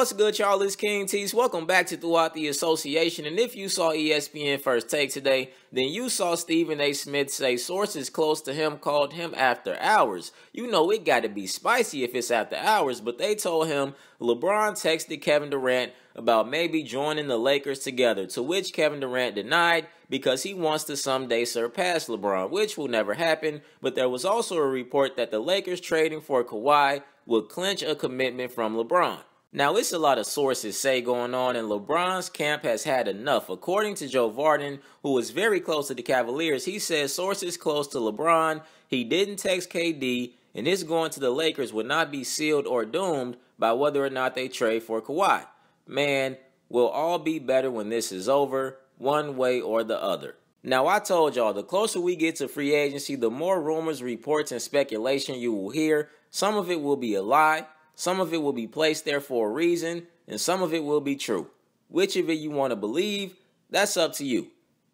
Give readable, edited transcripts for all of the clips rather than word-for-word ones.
What's good, y'all? It's King Tease. Welcome back to Throughout the Association. And if you saw ESPN First Take today, then you saw Stephen A. Smith say sources close to him called him after hours. You know it got to be spicy if it's after hours, but they told him LeBron texted Kevin Durant about maybe joining the Lakers together, to which Kevin Durant denied because he wants to someday surpass LeBron, which will never happen. But there was also a report that the Lakers trading for Kawhi would clinch a commitment from LeBron. Now, it's a lot of sources say going on, and LeBron's camp has had enough. According to Joe Vardon, who is very close to the Cavaliers, he says sources close to LeBron, he didn't text KD, and his going to the Lakers would not be sealed or doomed by whether or not they trade for Kawhi. Man, we'll all be better when this is over, one way or the other. Now, I told y'all, the closer we get to free agency, the more rumors, reports, and speculation you will hear. Some of it will be a lie. Some of it will be placed there for a reason, and some of it will be true. Which of it you want to believe, that's up to you.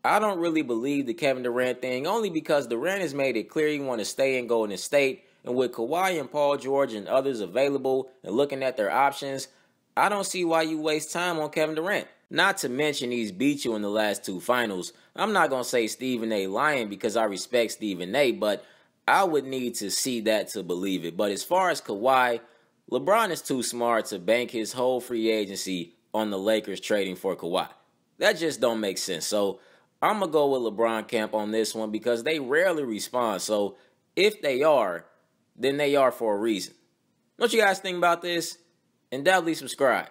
I don't really believe the Kevin Durant thing, only because Durant has made it clear he wants to stay in Golden State, and with Kawhi and Paul George and others available and looking at their options, I don't see why you waste time on Kevin Durant. Not to mention he's beat you in the last two finals. I'm not going to say Stephen A. lying because I respect Stephen A., but I would need to see that to believe it. But as far as Kawhi, LeBron is too smart to bank his whole free agency on the Lakers trading for Kawhi. That just don't make sense. So I'm going to go with LeBron camp on this one because they rarely respond. So if they are, then they are for a reason. What you guys think about this? And doubly subscribe.